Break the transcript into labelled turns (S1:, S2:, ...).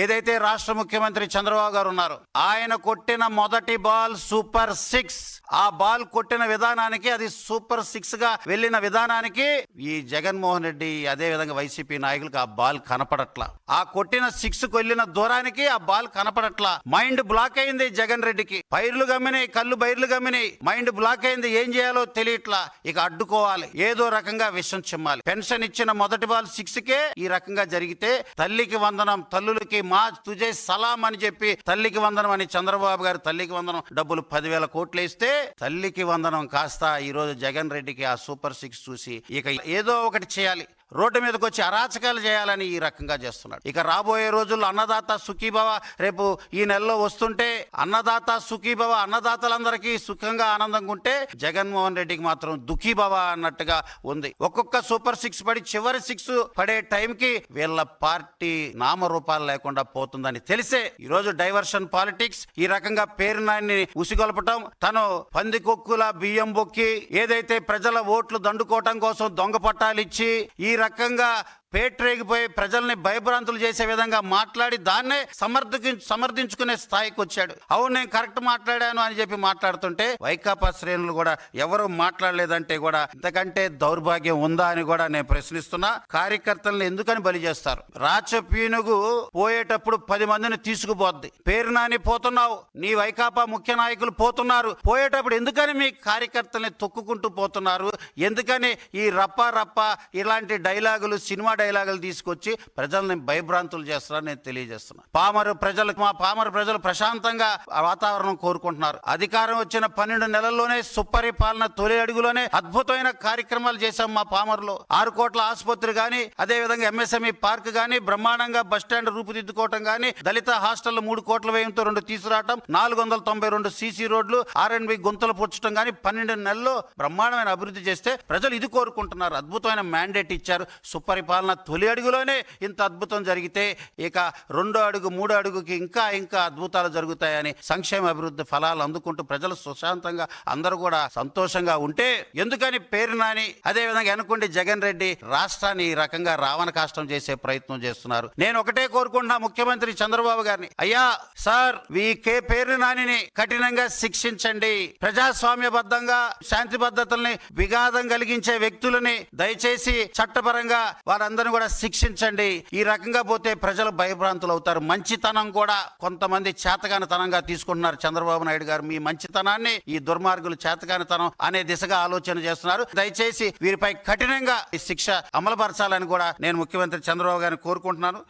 S1: ఏదైతే రాష్ట్ర ముఖ్యమంత్రి చంద్రబాబు గారు ఉన్నారు, ఆయన కొట్టిన మొదటి బాల్ సూపర్ 6. ఆ బాల్ కొట్టిన విధానానికి, అది సూపర్ 6 గా వెళ్లిన విధానానికి ఈ జగన్మోహన్ రెడ్డి అదే విధంగా వైసీపీ నాయకులకు ఆ బాల్ కనపడట్లా. ఆ కొట్టిన 6 కు వెళ్లిన దూరానికి ఆ బాల్ కనపడట్లా. మైండ్ బ్లాక్ అయింది జగన్ రెడ్డికి. పైర్లు గమ్మినాయి, కళ్ళు బైర్లు గమ్మినాయి, మైండ్ బ్లాక్ అయింది. ఏం చేయాలో తెలియట్లా. ఇక అడ్డుకోవాలి, ఏదో రకంగా విషం చిమ్మాలి. పెన్షన్ ఇచ్చిన మొదటి బాల్ 6 కే ఈ రకంగా జరిగితే తల్లికి వందనం, తల్లులకి మా తుజే సలాం అని చెప్పి తల్లికి వందనం అని చంద్రబాబు గారు తల్లికి వందనం డబ్బులు 10,000 కోట్లు ఇస్తే తల్లికి వందనం కాస్త ఈ రోజు జగన్ రెడ్డికి ఆ సూపర్ 6 చూసి ఇక ఏదో ఒకటి చేయాలి, రోడ్డు మీదకి వచ్చి అరాచకాలు చేయాలని ఈ రకంగా చేస్తున్నాడు. ఇక రాబోయే రోజుల్లో అన్నదాత సుఖీభవ రేపు ఈ నెలలో వస్తుంటే అన్నదాత సుఖీభవ, అన్నదాతలందరికీ సుఖంగా ఆనందంగా ఉంటే జగన్మోహన్ రెడ్డికి మాత్రం దుఃఖీభవ అన్నట్టుగా ఉంది. ఒక్కొక్క సూపర్ 6 పడి చివరి 6 పడే టైంకి వీళ్ళ పార్టీ నామరూపాలు లేకుండా పోతుందని తెలిసే ఈరోజు డైవర్షన్ పాలిటిక్స్, ఈ రకంగా పేరు నాన్ని ఉసిగొల్పటం, తను పందికొక్కుల బియ్యం బొక్కి ఏదైతే ప్రజల ఓట్లు దండుకోవటం కోసం దొంగ పట్టాలు ఇచ్చి ఈ రకంగా పేట్రేగిపోయి ప్రజల్ని భయభ్రాంతులు చేసే విధంగా మాట్లాడి దాన్నే సమర్థించుకునే స్థాయికి వచ్చాడు. అవును నేను కరెక్ట్ మాట్లాడాను అని చెప్పి మాట్లాడుతుంటే వైకాపా శ్రేణులు కూడా ఎవరు మాట్లాడలేదంటే కూడా ఇంతకంటే దౌర్భాగ్యం ఉందా అని కూడా నేను ప్రశ్నిస్తున్నా. కార్యకర్తలను ఎందుకని బలి చేస్తారు? రాచపీనుగు పోయేటప్పుడు 10 మందిని తీసుకుపోద్ది. పేరు నాని పోతున్నావు, నీ వైకాపా ముఖ్య నాయకులు పోతున్నారు, పోయేటప్పుడు ఎందుకని మీ కార్యకర్తల్ని తొక్కుకుంటూ పోతున్నారు? ఎందుకని ఈ రప్ప ఇలాంటి డైలాగులు, సినిమా డైలాగులు తీసుకొచ్చి ప్రజల్ని భయభ్రాంతులు చేస్తున్నారని నేను తెలియజేస్తున్నా. మా పామరు ప్రజలు ప్రశాంతంగా వాతావరణం కోరుకుంటున్నారు. అధికారం వచ్చిన 12 నెలల్లోనే సుపరిపాలన తొలి అడుగులోనే అద్భుతమైన కార్యక్రమాలు చేశాం. మా పామరులో 6 కోట్ల ఆసుపత్రి గాని, అదే విధంగా ఎంఎస్ఎంఈ పార్క్ గాని, బ్రహ్మాండంగా బస్టాండ్ రూపుదిద్దుకోవటం గాని, దళిత హాస్టల్ 3 కోట్ల వ్యయంతో 2 తీసుకురావటం, 492 సీసీ రోడ్లు, ఆర్ఎన్బి గుంతలు పుచ్చటం గాని 12 నెలల్లో బ్రహ్మాండమైన అభివృద్ధి చేస్తే ప్రజలు ఇది కోరుకుంటున్నారు. అద్భుతమైన మ్యాండేట్ ఇచ్చారు. సుపరిపాలన తొలి అడుగులోనే ఇంత అద్భుతం జరిగితే ఇక 2వ అడుగు 3వ అడుగుకి ఇంకా అద్భుతాలు జరుగుతాయని సంక్షేమ అభివృద్ధి ఫలాలు అందుకుంటూ ప్రజలు సుశాంతంగా అందరూ కూడా సంతోషంగా ఉంటే ఎందుకని పేరు నాని అదే విధంగా అనుకోండి జగన్ రెడ్డి రాష్ట్రాన్ని ఈ రకంగా రావణ కాష్టం చేసే ప్రయత్నం చేస్తున్నారు. నేను ఒకటే కోరుకుంటున్నా ముఖ్యమంత్రి చంద్రబాబు గారిని, అయ్యా సార్ పేరు నానిని కఠినంగా శిక్షించండి. ప్రజాస్వామ్యబద్ధంగా శాంతి భద్రతల్ని విఘాతం కలిగించే వ్యక్తులని దయచేసి చట్టపరంగా వారందరూ కూడా శిక్షించండి. ఈ రకంగా పోతే ప్రజలు భయభ్రాంతులు అవుతారు. మంచితనం కూడా కొంతమంది చేతగానితనంగా తీసుకుంటున్నారు. చంద్రబాబు నాయుడు గారు మీ మంచితనాన్ని ఈ దుర్మార్గులు చేతగానితనం అనే దిశగా ఆలోచన చేస్తున్నారు. దయచేసి వీరిపై కఠినంగా ఈ శిక్ష అమలుపరచాలని కూడా నేను ముఖ్యమంత్రి చంద్రబాబు గారిని కోరుకుంటున్నాను.